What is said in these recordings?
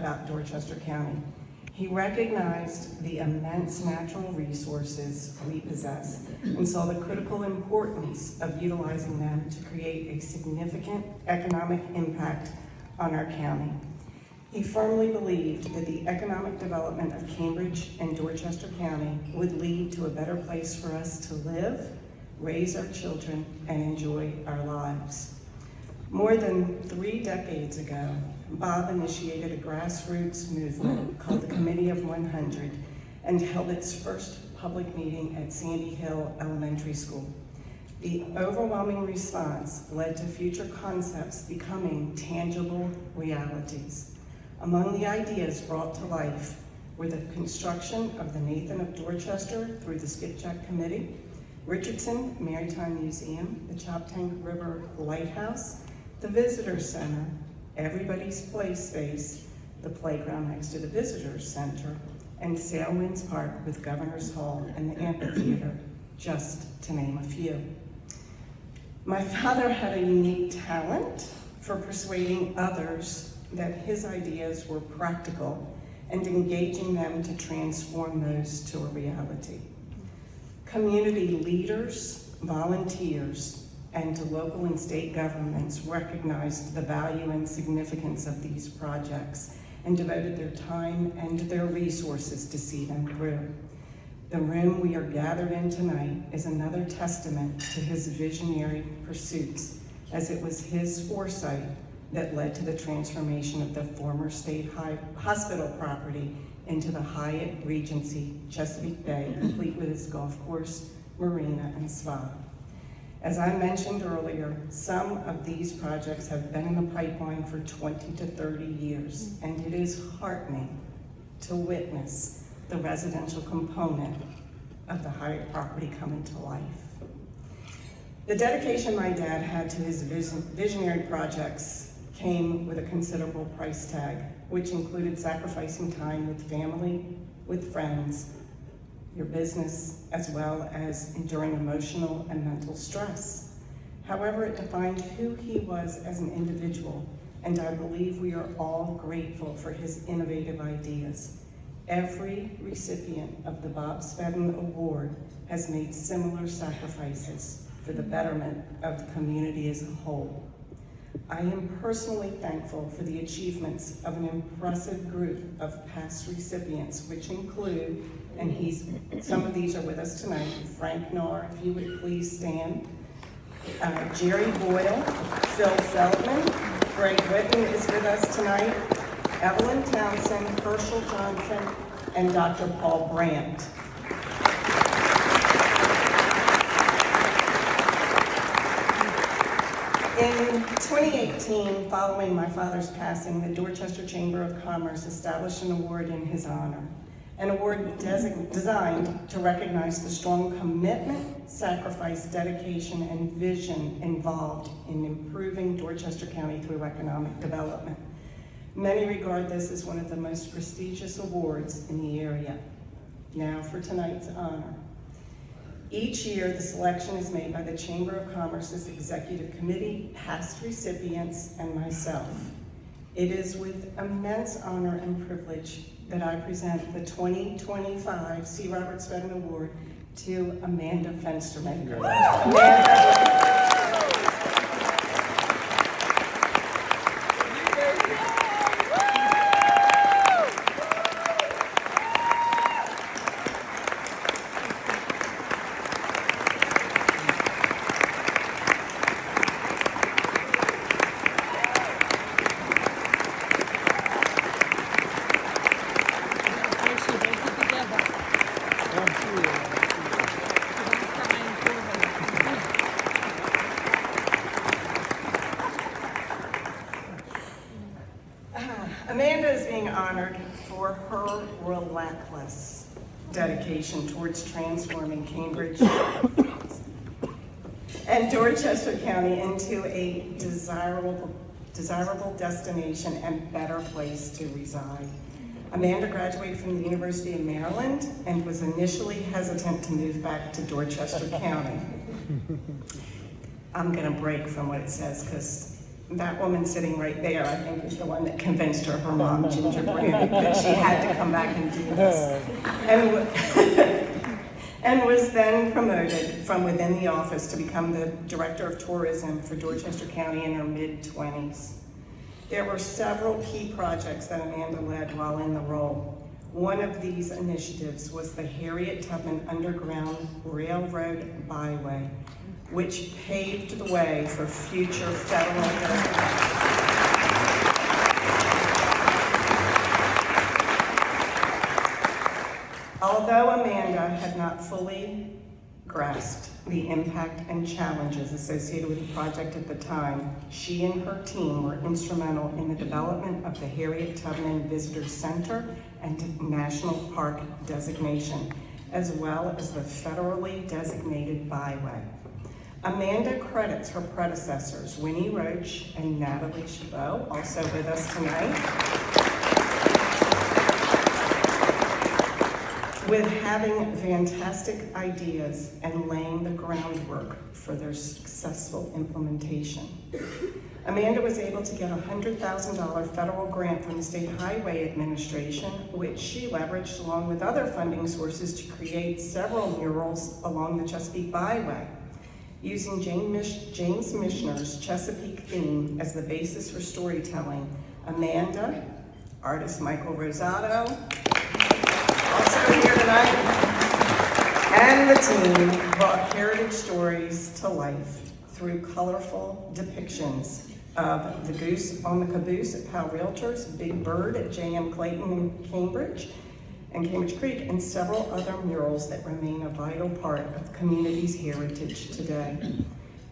about Dorchester County. He recognized the immense natural resources we possess and saw the critical importance of utilizing them to create a significant economic impact on our county. He firmly believed that the economic development of Cambridge and Dorchester County would lead to a better place for us to live, raise our children, and enjoy our lives. More than 3 decades ago, Bob initiated a grassroots movement called the Committee of 100 and held its first public meeting at Sandy Hill Elementary School. The overwhelming response led to future concepts becoming tangible realities. Among the ideas brought to life were the construction of the Nathan of Dorchester through the Skipjack Committee, Richardson Maritime Museum, the Choptank River Lighthouse, the Visitor Center, Everybody's Play Space, the playground next to the Visitor Center, and Sailwinds Park with Governor's Hall and the amphitheater, just to name a few. My father had a unique talent for persuading others that his ideas were practical and engaging them to transform those to a reality. Community leaders, volunteers, and local and state governments recognized the value and significance of these projects and devoted their time and their resources to see them through. The room we are gathered in tonight is another testament to his visionary pursuits, as it was his foresight that led to the transformation of the former state hospital property into the Hyatt Regency Chesapeake Bay, complete with its golf course, marina, and spa. As I mentioned earlier, some of these projects have been in the pipeline for 20 to 30 years, and it is heartening to witness the residential component of the Hyatt property coming to life. The dedication my dad had to his visionary projects came with a considerable price tag, which included sacrificing time with family, with friends, your business, as well as enduring emotional and mental stress. However, it defined who he was as an individual, and I believe we are all grateful for his innovative ideas. Every recipient of the Bob Spedden Award has made similar sacrifices for the betterment of the community as a whole. I am personally thankful for the achievements of an impressive group of past recipients, which include, and some of these are with us tonight, Frank Knorr, if you would please stand, Jerry Boyle, Phil Feldman, Greg Whitten is with us tonight, Evelyn Townsend, Herschel Johnson, and Dr. Paul Brandt. In 2018, following my father's passing, the Dorchester Chamber of Commerce established an award in his honor. An award designed to recognize the strong commitment, sacrifice, dedication, and vision involved in improving Dorchester County through economic development. Many regard this as one of the most prestigious awards in the area. Now for tonight's honor. Each year, the selection is made by the Chamber of Commerce's Executive Committee, past recipients, and myself. It is with immense honor and privilege that I present the 2025 C. Robert Spedden Award to Amanda Fenstermaker. Amanda. Amanda is being honored for her relentless dedication towards transforming Cambridge and Dorchester County into a desirable destination and better place to reside. Amanda graduated from the University of Maryland and was initially hesitant to move back to Dorchester County. I'm gonna break from what it says because that woman sitting right there, I think, is the one that convinced her mom, Ginger Brown, that she had to come back and do this. And was then promoted from within the office to become the Director of Tourism for Dorchester County in her mid-20s. There were several key projects that Amanda led while in the role. One of these initiatives was the Harriet Tubman Underground Railroad Byway, which paved the way for future federal investment. Although Amanda had not fully grasped the impact and challenges associated with the project at the time, she and her team were instrumental in the development of the Harriet Tubman Visitor Center and National Park designation, as well as the federally designated byway. Amanda credits her predecessors, Winnie Roach and Natalie Chabot, also with us tonight, with having fantastic ideas and laying the groundwork for their successful implementation. Amanda was able to get a $100,000 federal grant from the State Highway Administration, which she leveraged along with other funding sources to create several murals along the Chesapeake Byway. Using James Michener's Chesapeake theme as the basis for storytelling, Amanda, artist Michael Rosato, also here tonight, and the team brought heritage stories to life through colorful depictions of the goose on the caboose at Powell Realtors, Big Bird at J.M. Clayton in Cambridge Creek, and several other murals that remain a vital part of the community's heritage today.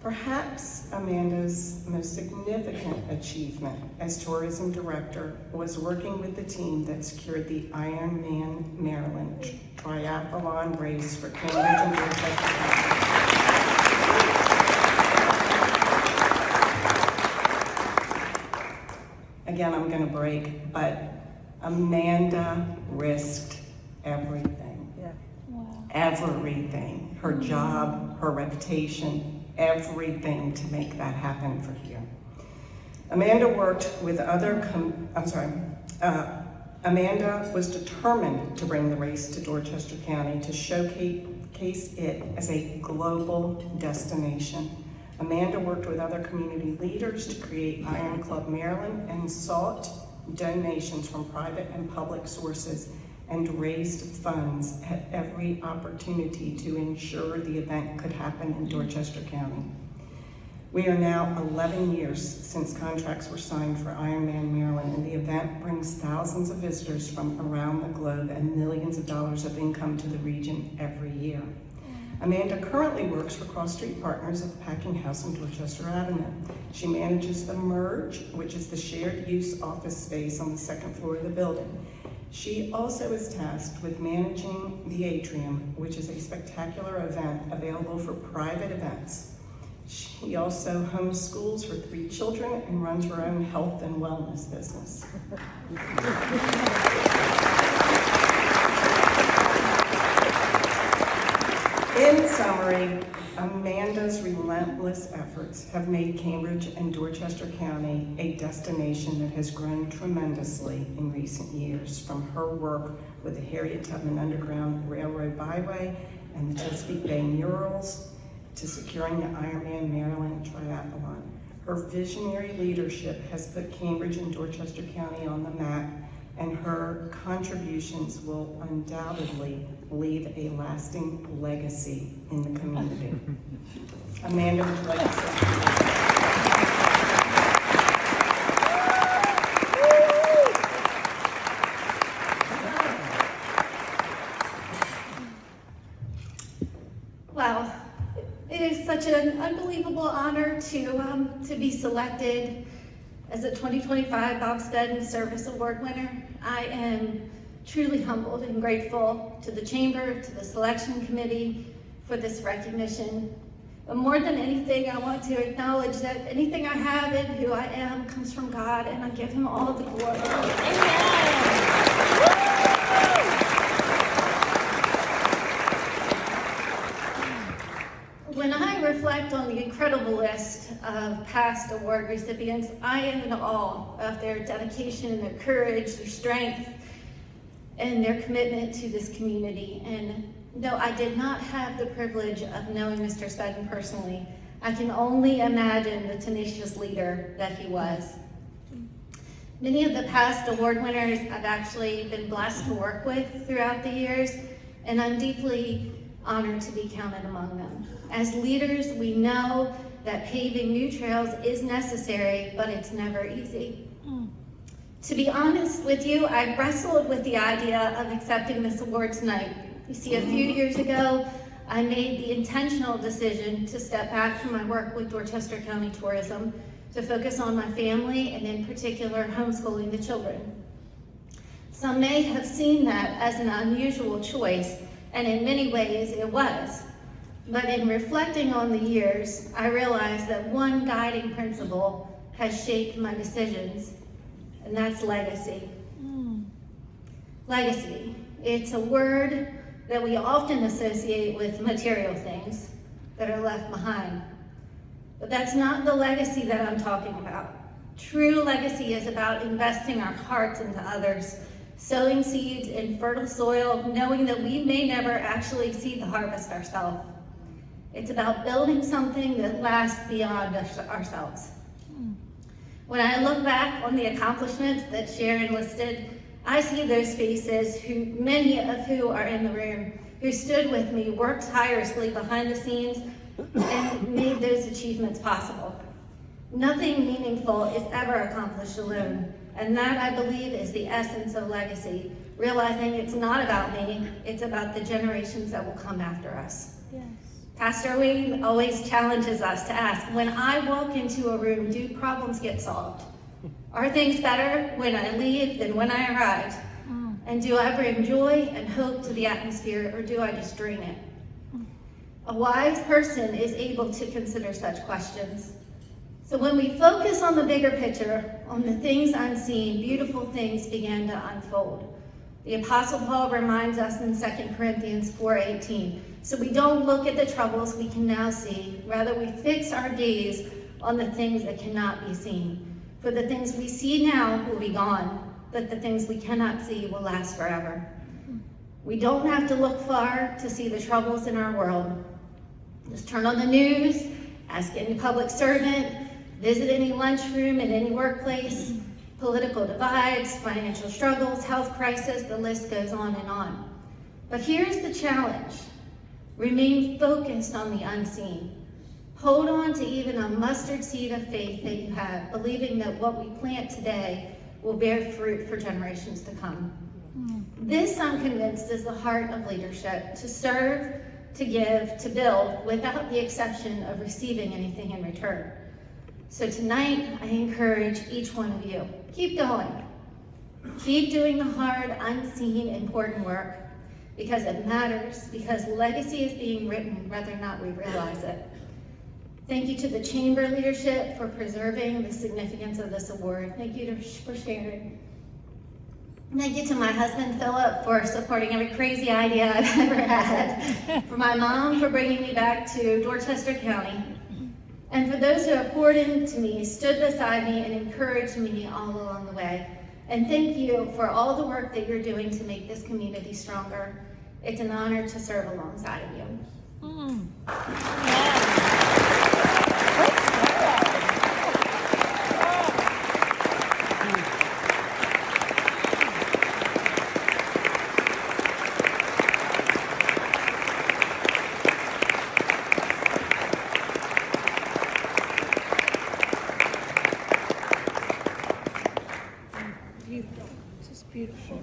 Perhaps Amanda's most significant achievement as tourism director was working with the team that secured the Ironman Maryland triathlon race for Cambridge and Dorchester County. Again, I'm going to break, but Amanda risked everything. Yeah. Wow. Everything. Her job, her reputation, everything to make that happen for here. Amanda worked with Amanda was determined to bring the race to Dorchester County to showcase it as a global destination. Amanda worked with other community leaders to create Iron Club Maryland and sought donations from private and public sources and raised funds at every opportunity to ensure the event could happen in Dorchester County. We are now 11 years since contracts were signed for Ironman Maryland, and the event brings thousands of visitors from around the globe and millions of dollars of income to the region every year. Amanda currently works for Cross Street Partners at the Packing House on Dorchester Avenue. She manages the Merge, which is the shared use office space on the second floor of the building. She also is tasked with managing the Atrium, which is a spectacular event available for private events. She also homeschools her 3 children and runs her own health and wellness business. In summary, Amanda's relentless efforts have made Cambridge and Dorchester County a destination that has grown tremendously in recent years, from her work with the Harriet Tubman Underground Railroad Byway and the Chesapeake Bay murals to securing the Ironman Maryland triathlon. Her visionary leadership has put Cambridge and Dorchester County on the map, and her contributions will undoubtedly leave a lasting legacy in the community. Amanda, would you like to say? Wow, it is such an unbelievable honor to be selected as a 2025 Bob's Bed and Service Award winner. I am truly humbled and grateful to the Chamber, to the selection committee for this recognition. But more than anything, I want to acknowledge that anything I have and who I am comes from God, and I give him all the glory. When I reflect on the incredible list of of past award recipients, I am in awe of their dedication, their courage, their strength, and their commitment to this community. And though I did not have the privilege of knowing Mr. Spedden personally, I can only imagine the tenacious leader that he was. Many of the past award winners I've actually been blessed to work with throughout the years, and I'm deeply honored to be counted among them. As leaders, we know that paving new trails is necessary, but it's never easy. To be honest with you, I wrestled with the idea of accepting this award tonight. You see, a few years ago, I made the intentional decision to step back from my work with Dorchester County Tourism to focus on my family and in particular homeschooling the children. Some may have seen that as an unusual choice, and in many ways it was. But in reflecting on the years, I realized that one guiding principle has shaped my decisions, and that's legacy. Legacy. It's a word that we often associate with material things that are left behind. But that's not the legacy that I'm talking about. True legacy is about investing our hearts into others, sowing seeds in fertile soil, knowing that we may never actually see the harvest ourselves. It's about building something that lasts beyond ourselves. When I look back on the accomplishments that Sharon listed, I see those faces, many of who are in the room, who stood with me, worked tirelessly behind the scenes, and made those achievements possible. Nothing meaningful is ever accomplished alone, and that, I believe, is the essence of legacy, realizing it's not about me, it's about the generations that will come after us. Yes. Pastor Wayne always challenges us to ask, when I walk into a room, do problems get solved? Are things better when I leave than when I arrived? And do I bring joy and hope to the atmosphere, or do I just drain it? A wise person is able to consider such questions. So when we focus on the bigger picture, on the things unseen, beautiful things begin to unfold. The Apostle Paul reminds us in 2 Corinthians 4:18, so we don't look at the troubles we can now see, rather we fix our gaze on the things that cannot be seen. For the things we see now will be gone, but the things we cannot see will last forever. We don't have to look far to see the troubles in our world. Just turn on the news, ask any public servant, visit any lunchroom in any workplace, political divides, financial struggles, health crisis, the list goes on and on. But here's the challenge. Remain focused on the unseen. Hold on to even a mustard seed of faith that you have, believing that what we plant today will bear fruit for generations to come. This, I'm convinced, is the heart of leadership: to serve, to give, to build, without the exception of receiving anything in return. So tonight, I encourage each one of you, keep going. Keep doing the hard, unseen, important work, because it matters, because legacy is being written whether or not we realize it. Thank you to the Chamber leadership for preserving the significance of this award. Thank you for sharing. Thank you to my husband, Philip, for supporting every crazy idea I've ever had. For my mom, for bringing me back to Dorchester County. And for those who have poured into me, stood beside me, and encouraged me all along the way. And thank you for all the work that you're doing to make this community stronger. It's an honor to serve alongside of you. Beautiful. Just beautiful.